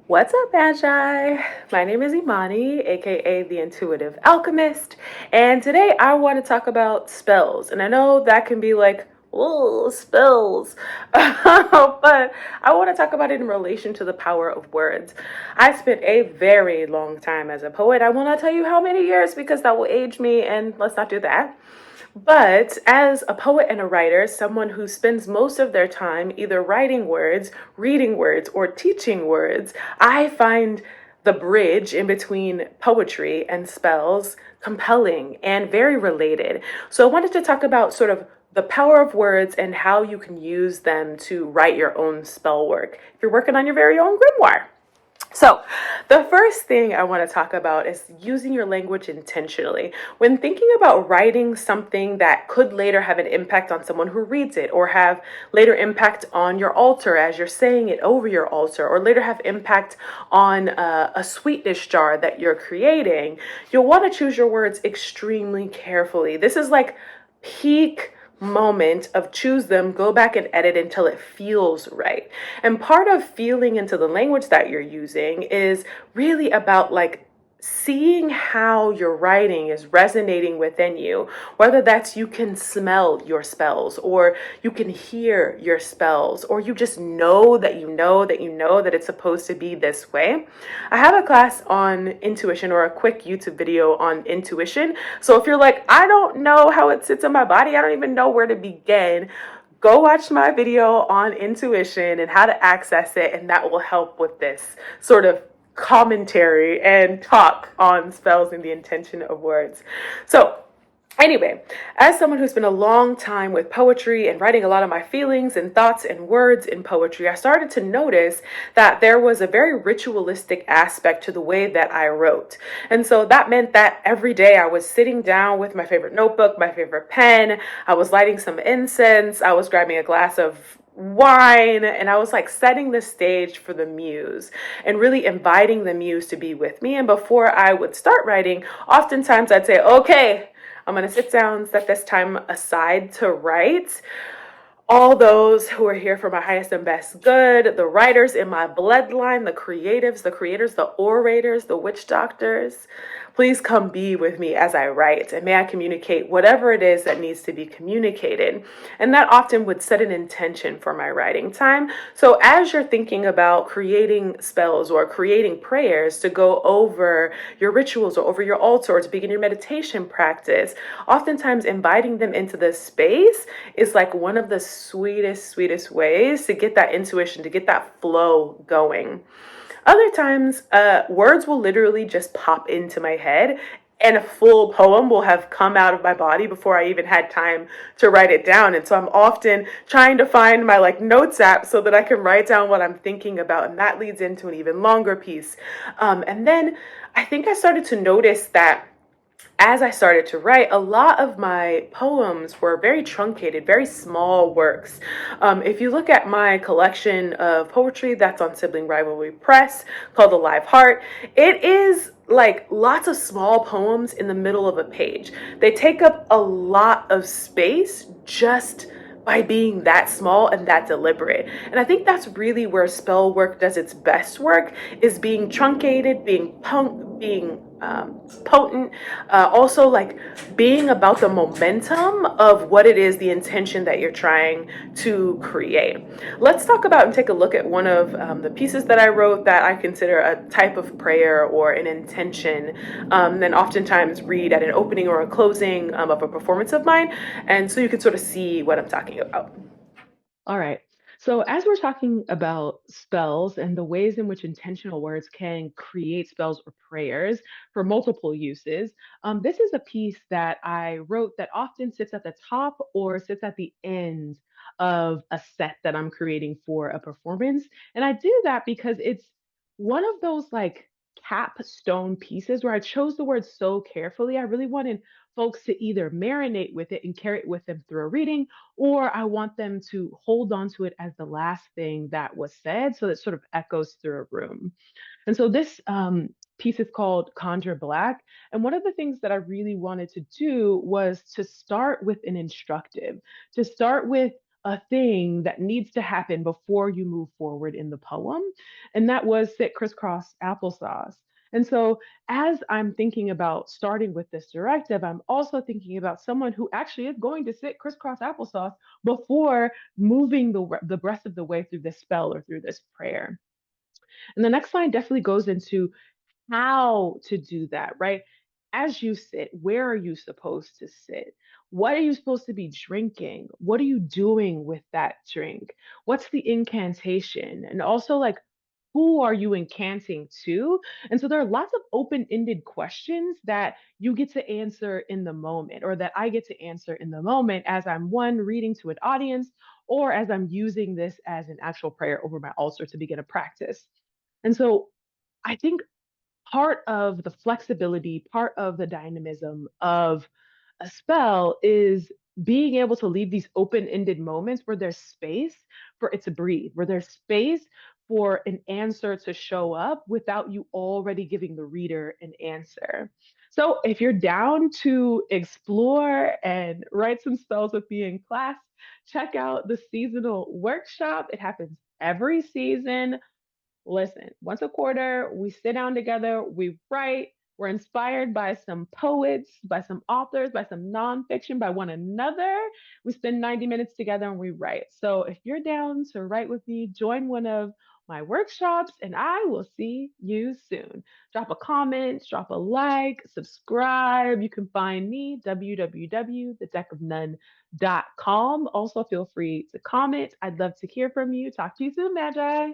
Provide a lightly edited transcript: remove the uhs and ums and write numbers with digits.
What's up, Magi? My name is Imani, aka The Intuitive Alchemist, and today I want to talk about spells. And I know that can be like, oh, spells, but I want to talk about it in relation to the power of words. I spent a very long time as a poet. I will not tell you how many years because that will age me, and let's not do that. But as a poet and a writer, someone who spends most of their time either writing words, reading words, or teaching words, I find the bridge in between poetry and spells compelling and very related. So I wanted to talk about sort of the power of words and how you can use them to write your own spell work if you're working on your very own grimoire. So, the first thing I want to talk about is using your language intentionally. When thinking about writing something that could later have an impact on someone who reads it, or have later impact on your altar as you're saying it over your altar, or later have impact on a sweet dish jar that you're creating, you'll want to choose your words extremely carefully. This is like peak moment of choose them, go back and edit until it feels right. And part of feeling into the language that you're using is really about like seeing how your writing is resonating within you, whether that's you can smell your spells, or you can hear your spells, or you just know that you know that you know that it's supposed to be this way. I have a class on intuition, or a quick YouTube video on intuition. So if you're like, I don't know how it sits in my body, I don't even know where to begin, go watch my video on intuition and how to access it, and that will help with this sort of commentary and talk on spells and the intention of words. So, anyway, as someone who's been a long time with poetry and writing a lot of my feelings and thoughts and words in poetry, I started to notice that there was a very ritualistic aspect to the way that I wrote. And so that meant that every day I was sitting down with my favorite notebook, my favorite pen, I was lighting some incense, I was grabbing a glass of wine, and I was like setting the stage for the muse and really inviting the muse to be with me. And before I would start writing, oftentimes I'd say, okay, I'm going to sit down, set this time aside to write. All those who are here for my highest and best good, the writers in my bloodline, the creatives, the creators, the orators, the witch doctors, please come be with me as I write, and may I communicate whatever it is that needs to be communicated. And that often would set an intention for my writing time. So as you're thinking about creating spells or creating prayers to go over your rituals or over your altar or to begin your meditation practice, oftentimes inviting them into this space is like one of the sweetest ways to get that intuition, to get that flow going. Other times, words will literally just pop into my head, and a full poem will have come out of my body before I even had time to write it down. And so I'm often trying to find my like notes app so that I can write down what I'm thinking about. And that leads into an even longer piece. And then I think I started to notice that as I started to write, a lot of my poems were very truncated, very small works. If you look at my collection of poetry that's on Sibling Rivalry Press called The Live Heart, it is like lots of small poems in the middle of a page. They take up a lot of space just by being that small and that deliberate. And I think that's really where spell work does its best work, is being truncated, being potent, also like being about the momentum of what it is, the intention that you're trying to create. Let's talk about and take a look at one of the pieces that I wrote that I consider a type of prayer or an intention, then oftentimes read at an opening or a closing of a performance of mine. And so you can sort of see what I'm talking about. All right. So, as we're talking about spells and the ways in which intentional words can create spells or prayers for multiple uses, this is a piece that I wrote that often sits at the top or sits at the end of a set that I'm creating for a performance. And I do that because it's one of those like capstone pieces where I chose the words so carefully. I really wanted folks to either marinate with it and carry it with them through a reading, or I want them to hold on to it as the last thing that was said so it sort of echoes through a room. And so this piece is called Conjure Black. And one of the things that I really wanted to do was to start with an instructive, to start with a thing that needs to happen before you move forward in the poem, and that was sit crisscross applesauce. And so, as I'm thinking about starting with this directive, I'm also thinking about someone who actually is going to sit crisscross applesauce before moving the rest of the way through this spell or through this prayer. And the next line definitely goes into how to do that, right? As you sit, where are you supposed to sit? What are you supposed to be drinking? What are you doing with that drink? What's the incantation? And also, like, who are you incanting to? And so there are lots of open ended questions that you get to answer in the moment, or that I get to answer in the moment as I'm one reading to an audience, or as I'm using this as an actual prayer over my altar to begin a practice. And so I think part of the flexibility, part of the dynamism of a spell is being able to leave these open ended moments where there's space for it to breathe, where there's space for an answer to show up without you already giving the reader an answer. So if you're down to explore and write some spells with me in class, check out the seasonal workshop. It happens every season. Listen, once a quarter, we sit down together, we write, we're inspired by some poets, by some authors, by some nonfiction, by one another. We spend 90 minutes together and we write. So if you're down to write with me, join one of my workshops and I will see you soon. Drop a comment, drop a like, subscribe. You can find me www.thedeckofnone.com. Also, feel free to comment. I'd love to hear from you. Talk to you soon, Magi.